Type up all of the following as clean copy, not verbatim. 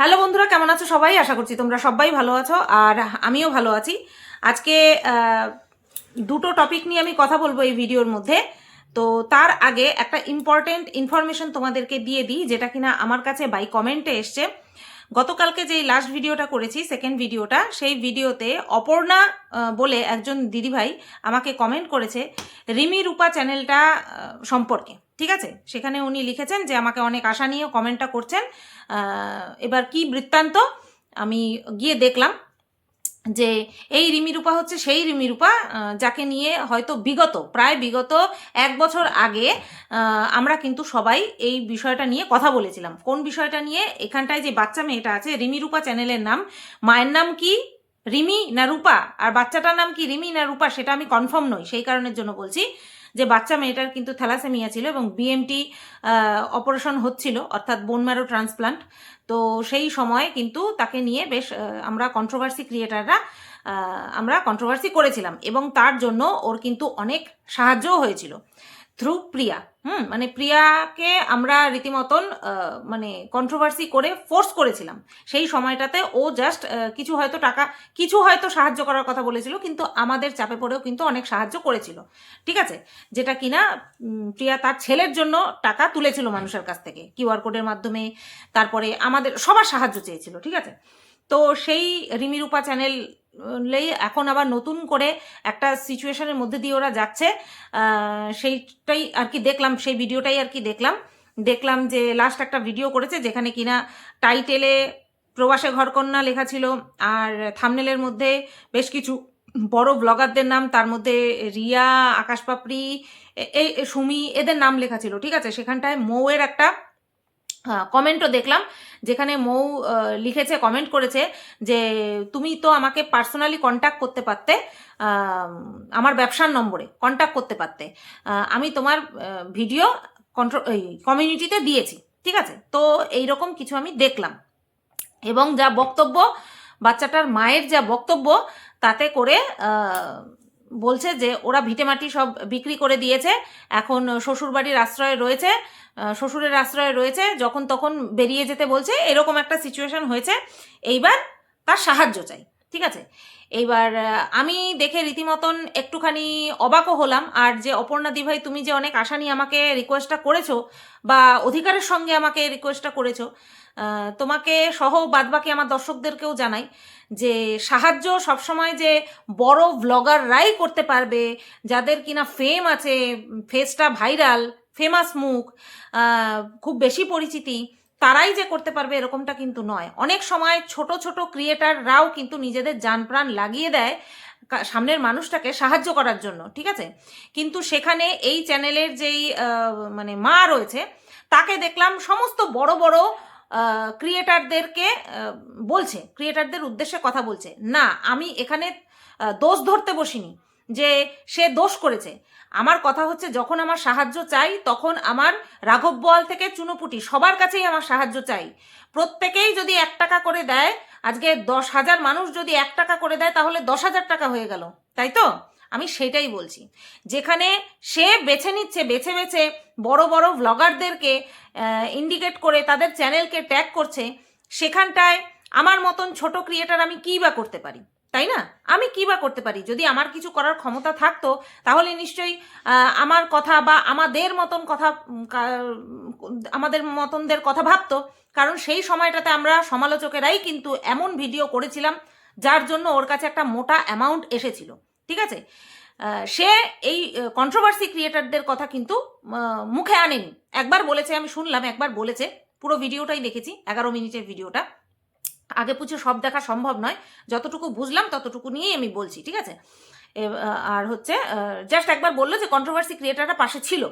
Hello বন্ধুরা, কেমন আছো সবাই? আশা করছি তোমরা সবাই ভালো আছো, আর আমিও ভালো আছি। আজকে দুটো টপিক নিয়ে আমি কথা বলবো এই ভিডিওর মধ্যে। তো তার আগে একটা ইম্পর্টেন্ট ইনফরমেশন তোমাদেরকে দিয়ে দিই, যেটা কিনা আমার কাছে বাই কমেন্টে এসছে। গতকালকে যে লাস্ট ভিডিওটা করেছি, সেকেন্ড ভিডিওটা, সেই ভিডিওতে অপর্ণা বলে একজন দিদিভাই আমাকে কমেন্ট করেছে রিমি রূপা চ্যানেলটা সম্পর্কে। ঠিক আছে, সেখানে উনি লিখেছেন যে আমাকে অনেক আশা নিয়ে কমেন্টটা করছেন। এবার কি বৃত্তান্ত আমি গিয়ে দেখলাম যে এই রিমি রূপা হচ্ছে সেই রিমি রূপা যাকে নিয়ে হয়তো প্রায় বিগত 1 বছর আগে আমরা কিন্তু সবাই এই বিষয়টা নিয়ে কথা বলেছিলাম। কোন বিষয়টা নিয়ে? এখানটায় যে বাচ্চা মেয়েটা আছে, রিমি রূপা চ্যানেলের নাম, মায়ের নাম কি রিমি না রূপা, আর বাচ্চাটার নাম কি রিমি না রূপা, সেটা আমি কনফার্ম নই। সেই কারণের জন্য বলছি যে বাচ্চা মেয়েটার কিন্তু থ্যালাসেমিয়া ছিল এবং বিএমটি অপারেশন হচ্ছিল, অর্থাৎ বোন ম্যারো ট্রান্সপ্লান্ট। তো সেই সময় কিন্তু তাকে নিয়ে বেশ আমরা কন্ট্রোভার্সি ক্রিয়েটাররা আমরা কন্ট্রোভার্সি করেছিলাম, এবং তার জন্য ওর কিন্তু অনেক সাহায্যও হয়েছিল থ্রু প্রিয়া। মানে প্রিয়াকে আমরা রীতিমতন মানে কন্ট্রোভার্সি করে ফোর্স করেছিলাম। সেই সময়টাতে ও জাস্ট কিছু হয়তো সাহায্য করার কথা বলেছিল, কিন্তু আমাদের চাপে পড়েও কিন্তু অনেক সাহায্য করেছিল। ঠিক আছে, যেটা কিনা প্রিয়া তার ছেলের জন্য টাকা তুলেছিল মানুষের কাছ থেকে কিউআর কোডের মাধ্যমে, তারপরে আমাদের সবার সাহায্য চেয়েছিল। ঠিক আছে, তো সেই রিমি রূপা চ্যানেল এখন আবার নতুন করে একটা সিচুয়েশনের মধ্যে দিয়ে ওরা যাচ্ছে। সেইটাই আর কি দেখলাম, সেই ভিডিওটাই আর কি দেখলাম যে লাস্ট একটা ভিডিও করেছে যেখানে কিনা টাইটেলে প্রবাসে ঘরকন্যা লেখা ছিল, আর থাম্বনেলের মধ্যে বেশ কিছু বড় ব্লগারদের নাম, তার মধ্যে রিয়া, আকাশ পাপড়ি, এই সুমি, এদের নাম লেখা ছিল। ঠিক আছে, সেখানটায় মৌয়ের একটা কমেন্টও দেখলাম, যেখানে মৌ লিখেছে, কমেন্ট করেছে যে তুমি তো আমাকে পার্সোনালি কন্ট্যাক্ট করতে পারতে, আমার ব্যবসার নম্বরে কন্ট্যাক্ট করতে পারতে, আমি তোমার ভিডিও কমিউনিটিতে দিয়েছি। ঠিক আছে, তো এইরকম কিছু আমি দেখলাম, এবং যা বক্তব্য বাচ্চাটার মায়ের যা বক্তব্য, তাতে করে বলছে যে ওরা ভিটেমাটি সব বিক্রি করে দিয়েছে, এখন শ্বশুরবাড়ির আশ্রয়ে রয়েছে, শ্বশুরের আশ্রয়ে রয়েছে, যখন তখন বেরিয়ে যেতে বলছে, এরকম একটা সিচুয়েশন হয়েছে। এইবার তার সাহায্য চাই। ঠিক আছে, এইবার আমি দেখে রীতিমতন একটুখানি অবাকও হলাম। আর যে অপর্ণা দিভাই, তুমি যে অনেক আশা নিয়ে আমাকে রিকোয়েস্টটা করেছো, বা অধিকারের সঙ্গে আমাকে রিকোয়েস্টটা করেছো, তোমাকে সহ বাদবাকি আমার দর্শকদেরকেও জানাই যে সাহায্য সবসময় যে বড় ব্লগাররাই করতে পারবে, যাদের কিনা ফেম আছে, ফেসটা ভাইরাল, ফেমাস মুখ, খুব বেশি পরিচিতি, তারাই যে করতে পারবে এরকমটা কিন্তু নয়। অনেক সময় ছোট ছোট ক্রিয়েটাররাও কিন্তু নিজেদের জান প্রাণ লাগিয়ে দেয় সামনের মানুষটাকে সাহায্য করার জন্য। ঠিক আছে, কিন্তু সেখানে এই চ্যানেলের যেই মানে মা রয়েছে, তাকে দেখলাম সমস্ত বড় বড় ক্রিয়েটারদেরকে বলছে, ক্রিয়েটারদের উদ্দেশ্যে কথা বলছে। না, আমি এখানে দোষ ধরতে বসিনি যে সে দোষ করেছে। আমার কথা হচ্ছে, যখন আমার সাহায্য চাই, তখন আমার রাঘব বোয়াল থেকে চুনোপুটি সবার কাছেই আমার সাহায্য চাই। প্রত্যেকেই যদি 1 টাকা করে দেয়, আজকে 10,000 মানুষ যদি 1 টাকা করে দেয়, তাহলে 10,000 টাকা হয়ে গেল, তাই তো? আমি সেটাই বলছি, যেখানে সে বেছে নিচ্ছে, বেছে বেছে বড় বড় ব্লগারদেরকে ইন্ডিকেট করে তাদের চ্যানেলকে ট্যাগ করছে, সেখানটায় আমার মতন ছোট ক্রিয়েটার আমি কী বা করতে পারি, তাই না? আমি কী বা করতে পারি? যদি আমার কিছু করার ক্ষমতা থাকতো, তাহলে নিশ্চয়ই আমার কথা বা আমাদের মতনদের কথা ভাবতো। কারণ সেই সময়টাতে আমরা সমালোচকেরাই কিন্তু এমন ভিডিও করেছিলাম যার জন্য ওর কাছে একটা মোটা অ্যামাউন্ট এসেছিল। ঠিক আছে, সে এই কন্ট্রোভার্সি ক্রিয়েটারদের কথা কিন্তু মুখে আনেনি। একবার বলেছে, আমি শুনলাম, একবার বলেছে, পুরো ভিডিওটাই দেখেছি, 11 মিনিটের ভিডিওটা। আগে পুছে সব দেখা সম্ভব নয়, যতটুকু বুঝলাম ততটুকু নিয়েই আমি বলছি। ঠিক আছে, আর হচ্ছে জাস্ট একবার বললো যে কন্ট্রোভার্সি ক্রিয়েটাররা পাশে ছিল।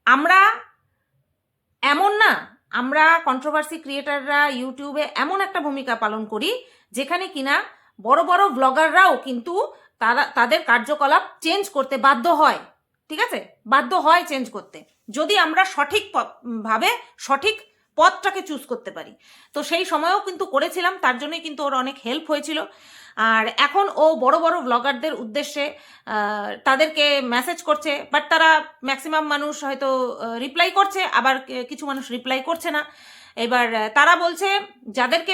আমরা এমন না, আমরা কন্ট্রোভার্সি ক্রিয়েটাররা ইউটিউবে এমন একটা ভূমিকা পালন করি যেখানে কিনা বড় বড় ব্লগাররাও কিন্তু তাদের কার্যকলাপ চেঞ্জ করতে বাধ্য হয়। ঠিক আছে, বাধ্য হয় চেঞ্জ করতে, যদি আমরা ভাবে সঠিক পথটাকে চুজ করতে পারি। তো সেই সময়ও কিন্তু করেছিলাম, তার জন্যই কিন্তু ওর অনেক হেল্প হয়েছিল। আর এখন ও বড় বড় ব্লগারদের উদ্দেশ্যে তাদেরকে মেসেজ করছে, বাট তারা ম্যাক্সিমাম মানুষ হয়তো রিপ্লাই করছে, আবার কিছু মানুষ রিপ্লাই করছে না। এবার তারা বলছে যাদেরকে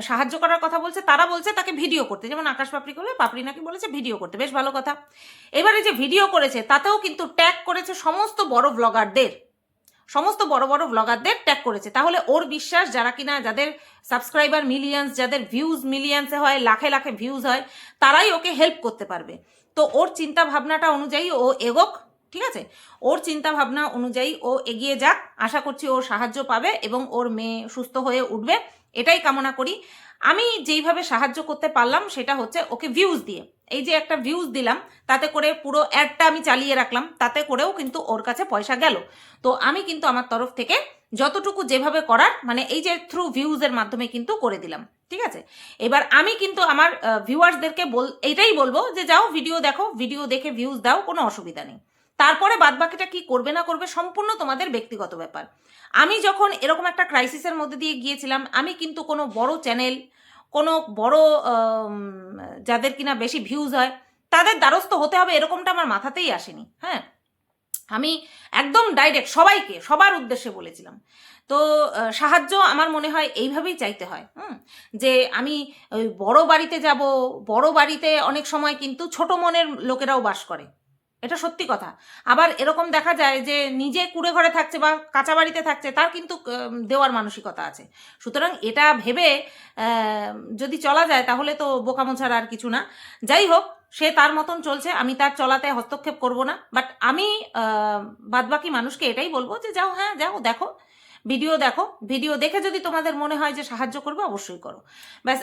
সাহায্য করার কথা বলছে তারা বলছে তাকে ভিডিও করতে, যেমন আকাশ পাপড়ি করলে পাপড়ি নাকি বলেছে ভিডিও করতে, বেশ ভালো কথা। এবারে যে ভিডিও করেছে তাতেও কিন্তু ট্যাগ করেছে সমস্ত বড় ব্লগারদের ট্যাগ করেছে। তাহলে ওর বিশ্বাস, যারা কিনা যাদের সাবস্ক্রাইবার মিলিয়ন্স, যাদের ভিউজ মিলিয়ন্সে হয়, লাখে লাখে ভিউজ হয়, তারাই ওকে হেল্প করতে পারবে। তো ওর চিন্তা ভাবনাটা অনুযায়ী ও এগোক, ঠিক আছে, ওর চিন্তা ভাবনা অনুযায়ী ও এগিয়ে যাক। আশা করছি ও সাহায্য পাবে এবং ওর মেয়ে সুস্থ হয়ে উঠবে, এটাই কামনা করি। আমি যেইভাবে সাহায্য করতে পারলাম সেটা হচ্ছে ওকে ভিউজ দিয়ে, এই যে একটা ভিউজ দিলাম, তাতে করে পুরো অ্যাডটা আমি চালিয়ে রাখলাম, তাতে করেও কিন্তু ওর কাছে পয়সা গেল। তো আমি কিন্তু আমার তরফ থেকে যতটুকু যেভাবে করার, মানে এই যে থ্রু ভিউজের মাধ্যমে কিন্তু করে দিলাম, ঠিক আছে। এবার আমি কিন্তু আমার ভিউয়ার্সদেরকে এইটাই বলবো যে যাও ভিডিও দেখো, ভিডিও দেখে ভিউজ দাও, কোনো অসুবিধা নেই। তারপরে বাদবাকিটা কি করবে না করবে সম্পূর্ণ তোমাদের ব্যক্তিগত ব্যাপার। আমি যখন এরকম একটা ক্রাইসিসের মধ্যে দিয়ে গিয়েছিলাম, আমি কিন্তু কোনো বড় চ্যানেল, কোনো বড় যাদের কিনা বেশি ভিউজ হয় তাদের দ্বারস্থ হতে হবে এরকমটা আমার মাথাতেই আসেনি। হ্যাঁ, আমি একদম ডাইরেক্ট সবাইকে, সবার উদ্দেশ্যে বলেছিলাম। তো সাহায্য আমার মনে হয় এইভাবেই চাইতে হয়। যে আমি ওই বড় বাড়িতে যাব, বড় বাড়িতে অনেক সময় কিন্তু ছোট মনের লোকেরাও বাস করে, এটা সত্যি কথা। আবার এরকম দেখা যায় যে নিজে কুড়ে ঘরে থাকছে বা কাঁচা বাড়িতে থাকছে, তার কিন্তু দেওয়ার মানসিকতা আছে। সুতরাং এটা ভেবে যদি চলা যায় তাহলে তো বোকামো ছাড়া আর কিছু না। যাই হোক, সে তার মতন চলছে, আমি তার চলাতে হস্তক্ষেপ করব না। বাট আমি বাদবাকি মানুষকে এটাই বলবো যে যাও, হ্যাঁ যাও, দেখো ভিডিও, দেখো ভিডিও দেখে যদি তোমাদের মনে হয় যে সাহায্য করবে অবশ্যই করো। ব্যাস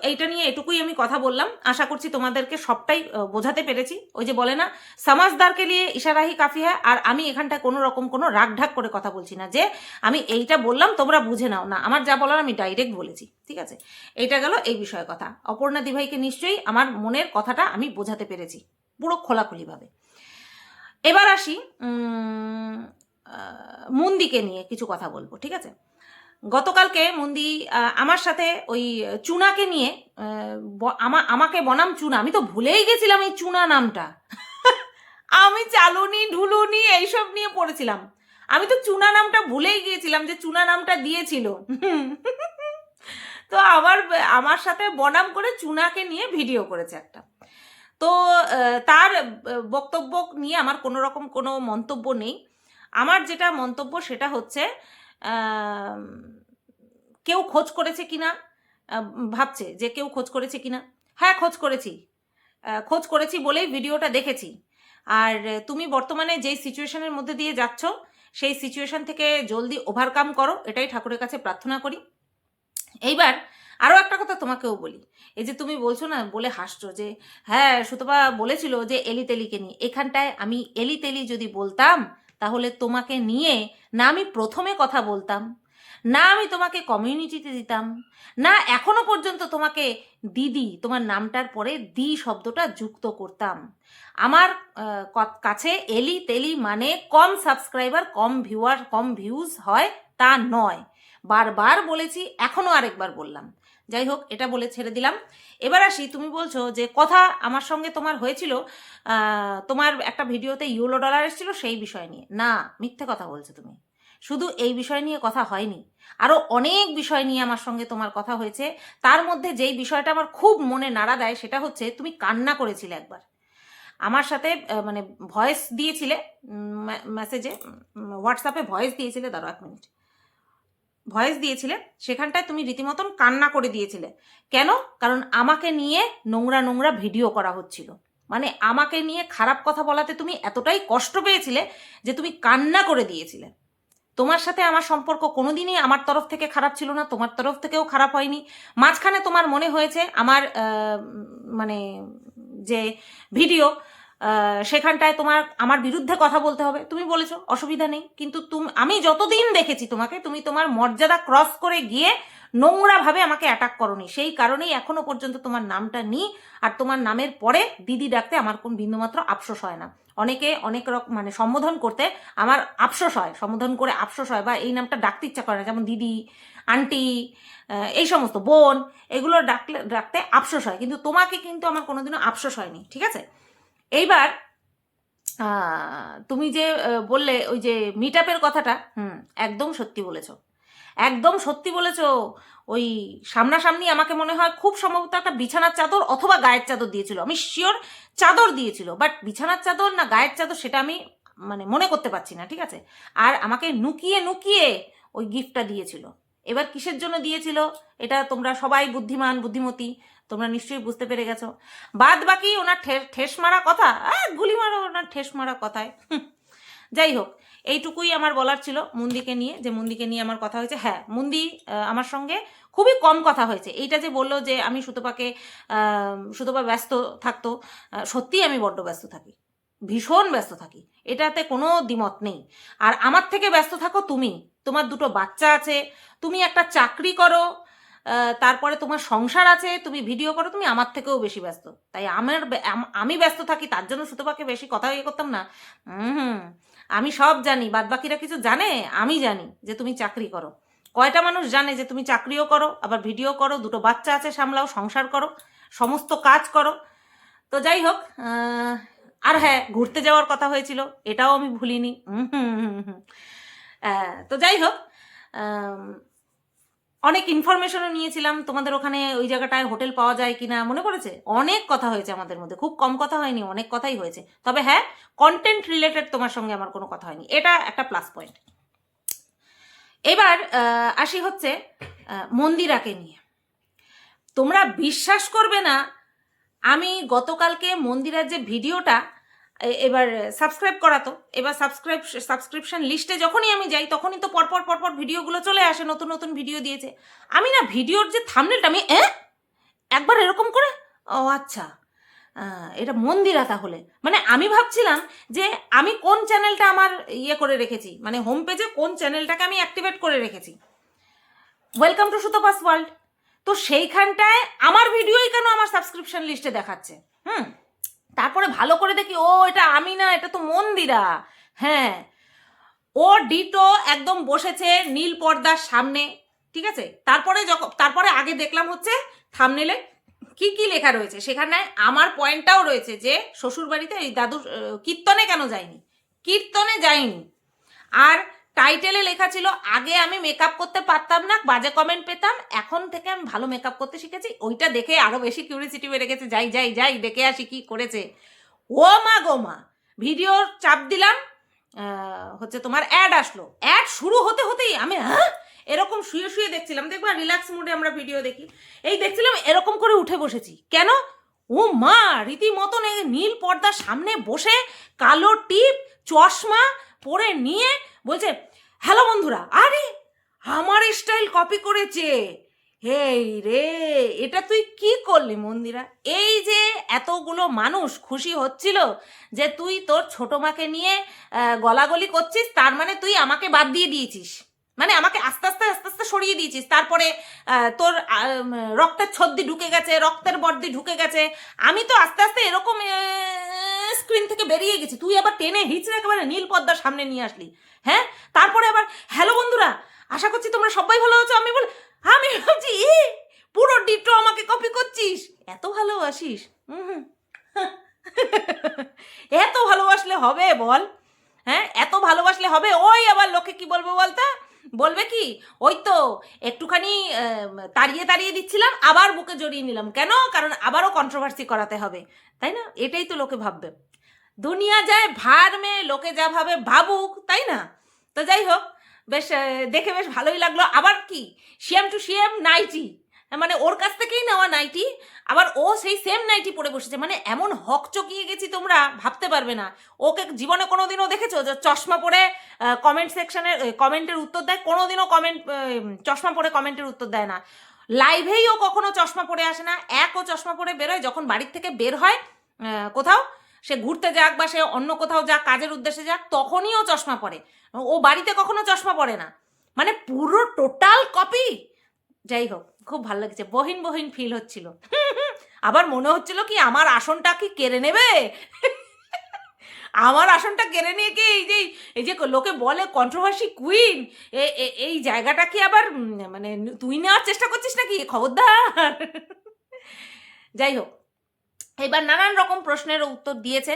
এইটা নিয়ে এটুকুই আমি কথা বললাম। আশা করছি তোমাদেরকে সবটাই বোঝাতে পেরেছি। ওই যে বলে না, সমাজদারকে নিয়ে ইশারাহি কাফি হয়। আর আমি এখানটায় কোনো রকম কোনো রাগঢাক করে কথা বলছি না যে আমি এইটা বললাম তোমরা বুঝে নাও না, আমার যা বলার আমি ডাইরেক্ট বলেছি, ঠিক আছে। এইটা গেল এই বিষয়ে কথা। অপর্ণা দিভাইকে নিশ্চয়ই আমার মনের কথাটা আমি বোঝাতে পেরেছি পুরো খোলাখুলিভাবে। এবার আসি মন্দিকে নিয়ে কিছু কথা বলবো, ঠিক আছে। গতকালকে মন্দি আমার সাথে ওই চুনাকে নিয়ে আমাকে বনাম চুনা, আমি তো ভুলেই গেছিলাম এই চুনা নামটা। আমি চালুনি ঢুলুনি এইসব নিয়ে পড়েছিলাম, আমি তো চুনা নামটা ভুলেই গিয়েছিলাম যে চুনা নামটা দিয়েছিল। তো আমার সাথে বনাম করে চুনাকে নিয়ে ভিডিও করেছে একটা। তো তার বক্তব্য নিয়ে আমার কোনো রকম কোনো মন্তব্য নেই। আমার যেটা মন্তব্য সেটা হচ্ছে কেউ খোঁজ করেছে কিনা, ভাবছে যে কেউ খোঁজ করেছে কিনা। হ্যাঁ, খোঁজ করেছি বলেই ভিডিওটা দেখেছি। আর তুমি বর্তমানে যেই সিচুয়েশনের মধ্যে দিয়ে যাচ্ছ সেই সিচুয়েশন থেকে জলদি ওভারকাম করো, এটাই ঠাকুরের কাছে প্রার্থনা করি। এইবার আরও একটা কথা তোমাকেও বলি, এই যে তুমি বলছো না, বলে হাসছো যে হ্যাঁ সুতপা বলেছিল যে এলি তেলিকে নিয়ে, এখানটায় আমি এলি তেলি যদি বলতাম তাহলে তোমাকে নিয়ে না আমি প্রথমে কথা বলতাম, না আমি তোমাকে কমিউনিটিতে দিতাম, না এখনো পর্যন্ত তোমাকে দিদি, তোমার নামটার পরে দি শব্দটা যুক্ত করতাম। আমার কাছে এলি তেলি মানে কম সাবস্ক্রাইবার, কম ভিউজ হয় তা নয়। বারবার বলেছি, এখনো আরেকবার বললাম। যাই হোক, এটা বলে ছেড়ে দিলাম। এবার আসি, তুমি বলছো যে কথা আমার সঙ্গে তোমার হয়েছিল, তোমার একটা ভিডিওতে ইউরো ডলার এসেছিল সেই বিষয় নিয়ে। না, মিথ্যে কথা বলছো তুমি। শুধু এই বিষয় নিয়ে কথা হয়নি, আরও অনেক বিষয় নিয়ে আমার সঙ্গে তোমার কথা হয়েছে। তার মধ্যে যেই বিষয়টা আমার খুব মনে নাড়া দেয় সেটা হচ্ছে তুমি কান্না করেছিলে একবার আমার সাথে, মানে ভয়েস দিয়েছিলে, মেসেজে হোয়াটসঅ্যাপে ভয়েস দিয়েছিলে, দাঁড়াও 1 মিনিট, ভয়েস দিয়েছিলে, সেখানটায় তুমি রীতিমতন কান্না করে দিয়েছিলে। কেন? কারণ আমাকে নিয়ে নোংরা নোংরা ভিডিও করা হচ্ছিল, মানে আমাকে নিয়ে খারাপ কথা বলাতে তুমি এতটাই কষ্ট পেয়েছিলে যে তুমি কান্না করে দিয়েছিলে। তোমার সাথে আমার সম্পর্ক কোনোদিনই আমার তরফ থেকে খারাপ ছিল না, তোমার তরফ থেকেও খারাপ হয়নি। মাঝখানে তোমার মনে হয়েছে আমার মানে যে ভিডিও, সেখানটায় তোমার আমার বিরুদ্ধে কথা বলতে হবে, তুমি বলেছো অসুবিধা নেই। কিন্তু আমি যতদিন দেখেছি তোমাকে, তুমি তোমার মর্যাদা ক্রস করে গিয়ে নোংরাভাবে আমাকে অ্যাটাক করোনি। সেই কারণেই এখনো পর্যন্ত তোমার নামটা নিই, আর তোমার নামের পরে দিদি ডাকতে আমার কোন বিন্দুমাত্র আফসোস হয় না। অনেকে অনেক রকম মানে সম্বোধন করতে আমার আফসোস হয়, সম্বোধন করে আফসোস হয়, বা এই নামটা ডাকতে ইচ্ছা করে না, যেমন দিদি, আন্টি, এই সমস্ত বোন, এগুলো ডাকতে আফসোস হয়। কিন্তু তোমাকে কিন্তু আমার কোনোদিনও আফসোস হয়নি, ঠিক আছে। এইবার তুমি যে বললে ওই যে মিট আপের কথাটা, একদম সত্যি বলেছ। একদম সত্যি বলেছো। ওই সামনাসামনি আমাকে মনে হয় খুব সম্ভবত একটা বিছানার চাদর অথবা গায়ের চাদর দিয়েছিল, আমি শিওর চাদর দিয়েছিল, বাট বিছানার চাদর না গায়ের চাদর সেটা আমি মানে মনে করতে পারছি না, ঠিক আছে। আর আমাকে লুকিয়ে লুকিয়ে ওই গিফটটা দিয়েছিল। এবার কিসের জন্য দিয়েছিল এটা তোমরা সবাই বুদ্ধিমান বুদ্ধিমতী, তোমরা নিশ্চয়ই বুঝতে পেরে গেছো। বাদ বাকি ওনার ঠেস মারা কথা, গুলি মারো ওনার ঠেস মারা কথায়। যাই হোক, এইটুকুই আমার বলার ছিল মুন্দিকে নিয়ে, যে মুন্দিকে নিয়ে আমার কথা হয়েছে। হ্যাঁ, মুন্দি আমার সঙ্গে খুবই কম কথা হয়েছে। এইটা যে বললো যে আমি সুতপা ব্যস্ত থাকতো, সত্যিই আমি বড্ড ব্যস্ত থাকি, ভীষণ ব্যস্ত থাকি, এটাতে কোনো দ্বিমত নেই। আর আমার থেকে ব্যস্ত থাকো তুমি, তোমার দুটো বাচ্চা আছে, তুমি একটা চাকরি করো, তারপরে তোমার সংসার আছে, তুমি ভিডিও করো, তুমি আমার থেকেও বেশি ব্যস্ত। তাই আমি ব্যস্ত থাকি, তার জন্য সুতপাকে বেশি কথা ইয়ে করতাম না। হুম, আমি সব জানি, বাদ বাকিরা কিছু জানে? আমি জানি যে তুমি চাকরি করো। কয়টা মানুষ জানে যে তুমি চাকরিও করো, আবার ভিডিও করো, দুটো বাচ্চা আছে সামলাও, সংসার করো, সমস্ত কাজ করো। তো যাই হোক, আর হ্যাঁ, ঘুরতে যাওয়ার কথা হয়েছিল, এটাও আমি ভুলিনি। তো যাই হোক, অনেক ইনফরমেশনও নিয়েছিলাম তোমাদের ওখানে, ওই জায়গাটায় হোটেল পাওয়া যায় কিনা, মনে পড়েছে? অনেক কথা হয়েছে আমাদের মধ্যে, খুব কম কথা হয়নি, অনেক কথাই হয়েছে। তবে হ্যাঁ, কন্টেন্ট রিলেটেড তোমার সঙ্গে আমার কোনো কথা হয়নি, এটা একটা প্লাস পয়েন্ট। এবার আসি হচ্ছে মন্দিরাকে নিয়ে। তোমরা বিশ্বাস করবে না, আমি গতকালকে মন্দিরার যে ভিডিওটা এবার সাবস্ক্রাইব করাতো, এবার সাবস্ক্রিপশন লিস্টে যখনই আমি যাই তখনই তো পরপর ভিডিওগুলো চলে আসে, নতুন নতুন ভিডিও দিয়েছে। আমি না ভিডিওর যে থাম্বনেলটা আমি একবার এরকম করে, ও আচ্ছা এটা মন্দিরা তাহলে, মানে আমি ভাবছিলাম যে আমি কোন চ্যানেলটা আমার ইয়ে করে রেখেছি, মানে হোম পেজে কোন চ্যানেলটাকে আমি অ্যাক্টিভেট করে রেখেছি, ওয়েলকাম টু সুতপাস ওয়ার্ল্ড। তো সেইখানটায় আমার ভিডিওই কেন আমার সাবস্ক্রিপশন লিস্টে দেখাচ্ছে? তারপরে ভালো করে দেখি, ও এটা আমি না, এটা তো মন্দিরা। হ্যাঁ, ও ডিটো একদম বসেছে নীল পর্দার সামনে, ঠিক আছে। তারপরে আগে দেখলাম হচ্ছে থাম্বনেলে কি কি লেখা রয়েছে, সেখানে আমার পয়েন্টটাও রয়েছে যে শ্বশুরবাড়িতে এই দাদু কীর্তনে কেন যায়নি, কীর্তনে যায়নি। আর টাইটেলে লেখা ছিল আগে আমি মেকআপ করতে পারতাম না, বাজে কমেন্ট পেতাম, এখন থেকে আমি ভালো মেকআপ করতে শিখেছি। ওইটা দেখে আরো বেশি কিউরিয়াসিটি বেড়ে গেছে, যাই দেখে আসি কি করেছে। ও মা গো মা, ভিডিও চাপ দিলাম, হচ্ছে তোমার অ্যাড আসলো, অ্যাড শুরু হতে হতেই আমি এরকম শুয়ে শুয়ে দেখছিলাম, দেখবা রিল্যাক্স মুডে আমরা ভিডিও দেখি, এই দেখছিলাম এরকম করে উঠে বসেছি। কেন? ও মা, রীতিমতন নীল পর্দার সামনে বসে কালো টিপ চশমা পরে নিয়ে বলছে হ্যালো বন্ধুরা। আরে আমার স্টাইল কপি করেছে, হেই রে, এটা তুই কি করলি মন্দিরা? এই যে এতগুলো মানুষ খুশি হচ্ছিল যে তুই তোর ছোট মাকে নিয়ে গলাগলি করছিস, তার মানে তুই আমাকে বাদ দিয়ে দিয়েছিস, মানে আমাকে আস্তে আস্তে সরিয়ে দিয়েছিস। তারপরে তোর রক্তের ছদ্দি ঢুকে গেছে, রক্তের বর্দি ঢুকে গেছে, আমি তো আস্তে আস্তে এরকম স্ক্রিন থেকে বেরিয়ে গেছি, তুই আবার টেনে হিচড়ে একেবারে নীল পর্দার সামনে নিয়ে আসলি। হ্যাঁ, তারপরে আবার হ্যালো বন্ধুরা, আশা করছি তোমরা সবাই ভালো আছো। আমি ভাবছি পুরো ডিটো আমাকে কপি করছিস, এত ভালোবাসিস। এত ভালোবাসলে হবে বল? হ্যাঁ, এত ভালোবাসলে হবে? ওই আবার লোকে কি বলবো বলতে, বলবে কি ওই তো একটুখানি তাড়িয়ে দিচ্ছিলাম, আবার বুকে জড়িয়ে নিলাম। কেন? কারণ আবারও কন্ট্রোভার্সি করাতে হবে, তাই না? এটাই তো লোকে ভাববে। দুনিয়া যায় ভার মে, লোকে যা ভাবে ভাবুক, তাই না? তো যাই হোক, বেশ দেখে বেশ ভালোই লাগলো। আবার কি সিএম টু সিএম নাইটি, মানে ওর কাছ থেকেই নেওয়া নাইটি, আবার ও সেই সেম নাইটি পরে বসেছে, মানে এমন হকচকিয়ে গেছি তোমরা ভাবতে পারবে না। ওকে জীবনে কোনোদিনও দেখেছো যে চশমা পরে কমেন্ট সেকশনে কমেন্টের উত্তর দেয়? কোনোদিনও চশমা পরে কমেন্টের উত্তর দেয় না। লাইভেই ও কখনো চশমা পরে আসে না, ও চশমা পরে বেরোয় যখন বাড়ির থেকে বের হয় কোথাও, সে ঘুরতে যাক বা সে অন্য কোথাও যাক, কাজের উদ্দেশ্যে যাক, তখনই ও চশমা পরে, ও বাড়িতে কখনো চশমা পরে না, মানে পুরো টোটাল কপি। যাই হোক, খুব ভালো লাগছে, বহিন ফিল হচ্ছিল। আবার মনে হচ্ছিল কি আমার আসনটা কি কেড়ে নেবে, আমার আসনটা কেড়ে নিয়ে কি এই যে লোকে বলে কন্ট্রোভার্সি কুইন, এই জায়গাটা কি আবার মানে তুই নেওয়ার চেষ্টা করছিস নাকি? খবরদার। যাই হোক, এবার নানান রকম প্রশ্নের উত্তর দিয়েছে,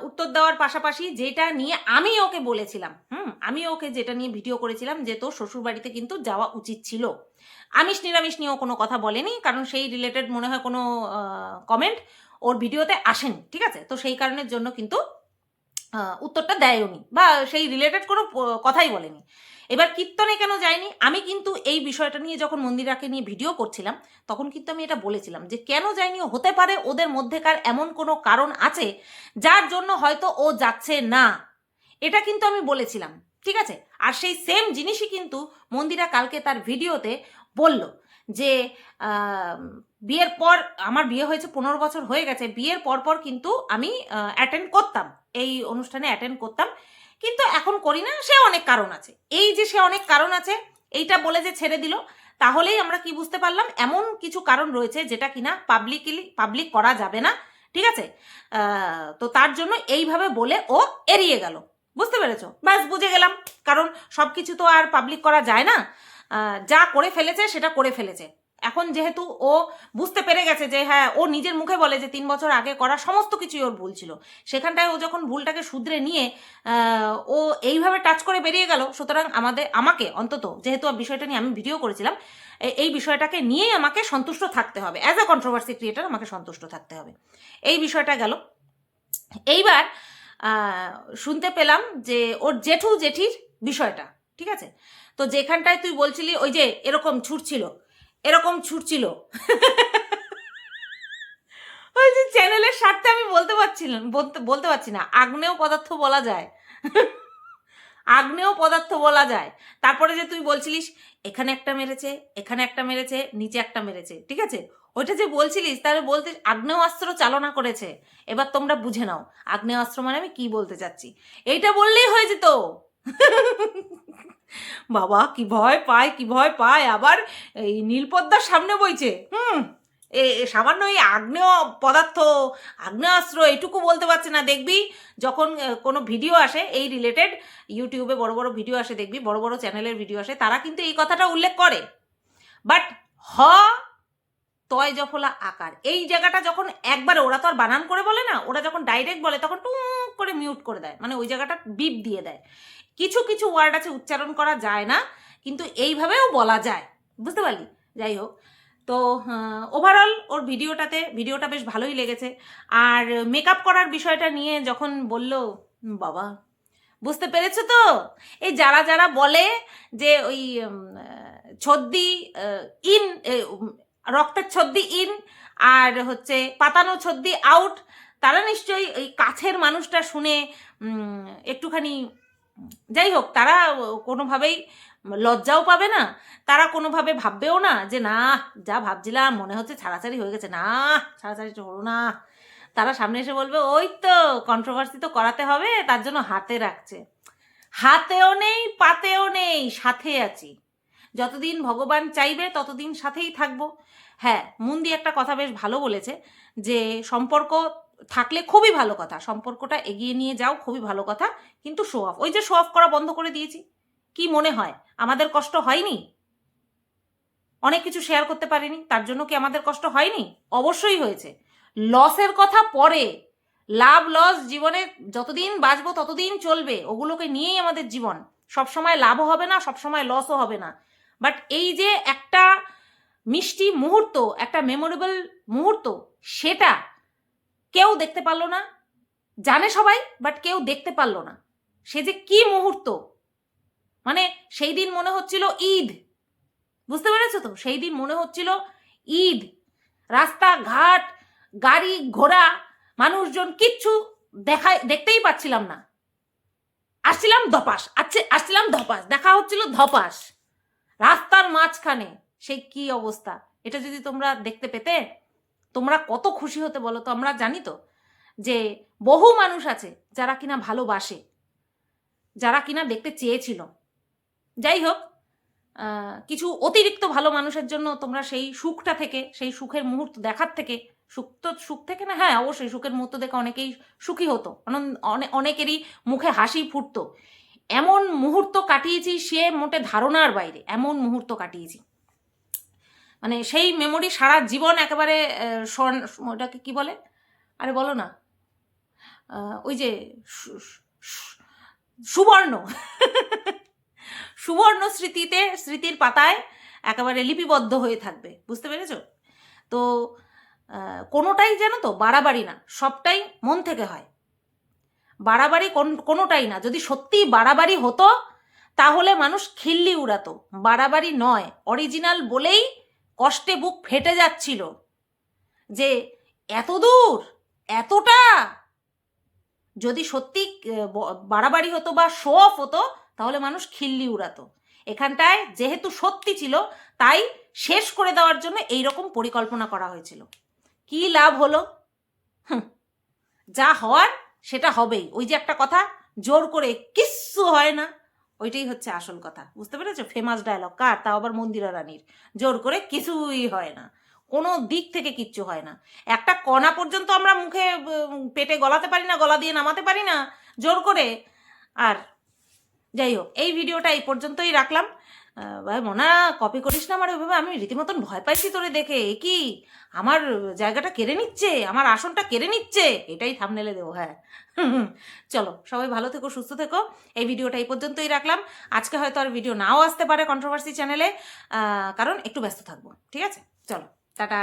উত্তর দেওয়ার পাশাপাশি যেটা নিয়ে আমি ওকে বলেছিলাম, আমি ওকে যেটা নিয়ে ভিডিও করেছিলাম যে তোর শ্বশুরবাড়িতে কিন্তু যাওয়া উচিত ছিল। আমিষ নিরামিষ নিয়েও কোনো কথা বলেনি, কারণ সেই রিলেটেড মনে হয় কোনো কমেন্ট ওর ভিডিওতে আসেনি, ঠিক আছে? তো সেই কারণের জন্য কিন্তু উত্তরটা দেয়নি বা সেই রিলেটেড কোনো কথাই বলেনি। এবার কীর্তনে কেন যায়নি, আমি কিন্তু এই বিষয়টা নিয়ে যখন মন্দিরাকে নিয়ে ভিডিও করছিলাম তখন কিন্তু আমি এটা বলেছিলাম যে কেন যায়নি, হতে পারে ওদের মধ্যেকার এমন কোনো কারণ আছে যার জন্য হয়তো ও যাচ্ছে না, এটা কিন্তু আমি বলেছিলাম, ঠিক আছে? আর সেই সেম জিনিসই কিন্তু মন্দিরা কালকে তার ভিডিওতে বলল যে বিয়ের পর, আমার বিয়ে হয়েছে 15 বছর হয়ে গেছে, বিয়ের পর কিন্তু আমি অ্যাটেন্ড করতাম, এই অনুষ্ঠানে অ্যাটেন্ড করতাম, কিন্তু এখন করি না, সে অনেক কারণ আছে। এই যে সে অনেক কারণ আছে এইটা বলে যে ছেড়ে দিল, তাহলেই আমরা কি বুঝতে পারলাম এমন কিছু কারণ রয়েছে যেটা কিনা পাবলিক করা যাবে না, ঠিক আছে? তো তার জন্য এইভাবে বলে ও এড়িয়ে গেল, বুঝতে পেরেছো? ব্যাস বুঝে গেলাম, কারণ সব কিছু তো আর পাবলিক করা যায় না, যা করে ফেলেছে সেটা করে ফেলেছে। এখন যেহেতু ও বুঝতে পেরে গেছে যে হ্যাঁ, ও নিজের মুখে বলে যে 3 বছর আগে করা সমস্ত কিছুই ওর ভুল ছিল, সেখানটায় ও যখন ভুলটাকে শুধরে নিয়ে ও এইভাবে টাচ করে বেরিয়ে গেল, সুতরাং আমাকে অন্তত, যেহেতু বিষয়টা নিয়ে আমি ভিডিও করেছিলাম, এই বিষয়টাকে নিয়েই আমাকে সন্তুষ্ট থাকতে হবে, অ্যাজ এ কন্ট্রোভার্সি ক্রিয়েটার আমাকে সন্তুষ্ট থাকতে হবে। এই বিষয়টা গেল। এইবার শুনতে পেলাম যে ওর জেঠির বিষয়টা, ঠিক আছে? তো যেখানটায় তুই বলছিলি ওই যে এরকম ছুটছিল ওই যে চ্যানেলের স্বার্থে আমি বলতে পারছি না, আগ্নেয় পদার্থ বলা যায় আগ্নেয় পদার্থ বলা যায়। তারপরে যে তুই বলছিলিস এখানে একটা মেরেছে নিচে একটা মেরেছে, ঠিক আছে? ওইটা যে বলছিলিস তাহলে বলতে আগ্নেয়াস্ত্র চালনা করেছে। এবার তোমরা বুঝে নাও আগ্নেয়াস্ত্র মানে আমি কি বলতে চাচ্ছি, এইটা বললেই হয়ে যেত। বাবা কি ভয় পায় আবার এই নীলপদ্মার সামনে বইছে। সামান্য এই আগ্নেয়াস্ত্র এটুকু বলতে পারছে না। দেখবি যখন কোনো ভিডিও আসে এই রিলেটেড, ইউটিউবে বড় বড় ভিডিও আসে, দেখবি বড় বড় চ্যানেলের ভিডিও আসে, তারা কিন্তু এই কথাটা উল্লেখ করে, বাট তয় জফলা আকার এই জায়গাটা যখন একবারে, ওরা তো আর বানান করে বলে না, ওরা যখন ডাইরেক্ট বলে তখন টুক করে মিউট করে দেয়, মানে ওই জায়গাটা বিপ দিয়ে দেয়। কিছু কিছু ওয়ার্ড আছে উচ্চারণ করা যায় না, কিন্তু এইভাবেও বলা যায়, বুঝতে পারলি? যাই হোক, তো ওভারঅল ওর ভিডিওটা বেশ ভালোই লেগেছে। আর মেকআপ করার বিষয়টা নিয়ে যখন বলল, বাবা বুঝতে পেরেছো তো, এই যারা বলে যে ওই ছদ্দি ইন, রক্তের ছদ্দি ইন আর হচ্ছে পাতানো ছদ্দি আউট, তারা নিশ্চয়ই ওই কাছের মানুষটা শুনে একটুখানি, যাই হোক, তারা কোনোভাবেই লজ্জাও পাবে না, তারা কোনোভাবে ভাববেও না যে না যা ভাবছিলাম মনে হচ্ছে ছাড়াছাড়ি হয়ে গেছে, না ছাড়াছাড়ি হলো না। তারা সামনে এসে বলবে ওই তো কন্ট্রোভার্সি তো করাতে হবে, তার জন্য হাতে রাখছে। হাতেও নেই পাতেও নেই, সাথে আছি, যতদিন ভগবান চাইবে ততদিন সাথেই থাকবো। হ্যাঁ, মুন্দি একটা কথা বেশ ভালো বলেছে যে সম্পর্ক থাকলে খুবই ভালো কথা, সম্পর্কটা এগিয়ে নিয়ে যাও খুবই ভালো কথা, কিন্তু শো অফ, ওই যে শো অফ করা বন্ধ করে দিয়েছি। কি মনে হয় আমাদের কষ্ট হয়নি? অনেক কিছু শেয়ার করতে পারিনি তার জন্য কি আমাদের কষ্ট হয়নি? অবশ্যই হয়েছে। লসের কথা পরে, লাভ লস জীবনে যতদিন বাঁচবো ততদিন চলবে, ওগুলোকে নিয়েই আমাদের জীবন। সবসময় লাভও হবে না, সবসময় লসও হবে না, বাট এই যে একটা মিষ্টি মুহূর্ত, একটা মেমোরেবল মুহূর্ত, সেটা কেউ দেখতে পারলো না, জানে সবাই বাট কেউ দেখতে পারলো না। সে যে কি মুহূর্ত, মানে সেই দিন মনে হচ্ছিল ঈদ, বুঝতে পেরেছো তো? সেই দিন মনে হচ্ছিল ঈদ, রাস্তাঘাট গাড়ি ঘোড়া মানুষজন কিচ্ছু দেখতেই পাচ্ছিলাম না, আসছিলাম ধপাস, দেখা হচ্ছিল ধপাস রাস্তার মাঝখানে। সেই কি অবস্থা, এটা যদি তোমরা দেখতে পেতে তোমরা কত খুশি হতে বলো তো? আমরা জানি তো যে বহু মানুষ আছে যারা কিনা ভালোবাসে, যারা কিনা দেখতে চেয়েছিল। যাই হোক, কিছু অতিরিক্ত ভালো মানুষের জন্য তোমরা সেই সুখটা থেকে, সেই সুখের মুহূর্ত দেখার থেকে, সুখ থেকে না, হ্যাঁ অবশ্যই সুখের মুহূর্ত দেখে অনেকেই সুখী হতো, অনেকেরই মুখে হাসি ফুটতো। এমন মুহূর্ত কাটিয়েছি সে মোটে ধারণার বাইরে, এমন মুহূর্ত কাটিয়েছি, মানে সেই মেমোরি সারা জীবন একেবারে ওটাকে কি বলে, আরে বলো না, ওই যে সুবর্ণ সুবর্ণ স্মৃতির পাতায় একেবারে লিপিবদ্ধ হয়ে থাকবে, বুঝতে পেরেছো? তো কোনোটাই জানো তো বাড়াবাড়ি না, সবটাই মন থেকে হয়। বাড়াবাড়ি কোনোটাই না। যদি সত্যিই বাড়াবাড়ি হতো তাহলে মানুষ খিল্লি উড়াতো। বাড়াবাড়ি নয়, অরিজিনাল বলেই কষ্টে বুক ফেটে যাচ্ছিল যে এত দূর, এতটা। যদি সত্যি বাড়াবাড়ি হতো বা শো অফ হতো তাহলে মানুষ খিল্লি উড়াতো। এখানটায় যেহেতু সত্যি ছিল তাই শেষ করে দেওয়ার জন্য এইরকম পরিকল্পনা করা হয়েছিল। কি লাভ হলো? যা হওয়ার সেটা হবেই। ওই যে একটা কথা, জোর করে কিচ্ছু হয় না, ওইটাই হচ্ছে আসল কথা, বুঝতে পেরেছো? ফেমাস ডায়লগ কার? তাও আবার মন্দিরা রানীর। জোর করে কিছুই হয় না, কোনো দিক থেকে কিচ্ছু হয় না। একটা কণা পর্যন্ত আমরা মুখে পেটে গলাতে পারি না, গলা দিয়ে নামাতে পারি না জোর করে। আর যাই হোক, এই ভিডিওটা এই পর্যন্তই রাখলাম। ভাই মোনা, কপি করিস না আমার ওইভাবে, আমি রীতিমতন ভয় পাইছি তোরে দেখে। এ কি আমার জায়গাটা কেড়ে নিচ্ছে, আমার আসনটা কেড়ে নিচ্ছে, এটাই থাম্বনেলে দেবো। হ্যাঁ, চলো সবাই ভালো থেকো, সুস্থ থেকো। এই ভিডিওটা এই পর্যন্তই রাখলাম। আজকে হয়তো আর ভিডিও নাও আসতে পারে কন্ট্রোভার্সি চ্যানেলে, কারণ একটু ব্যস্ত থাকবো। ঠিক আছে, চলো টাটা।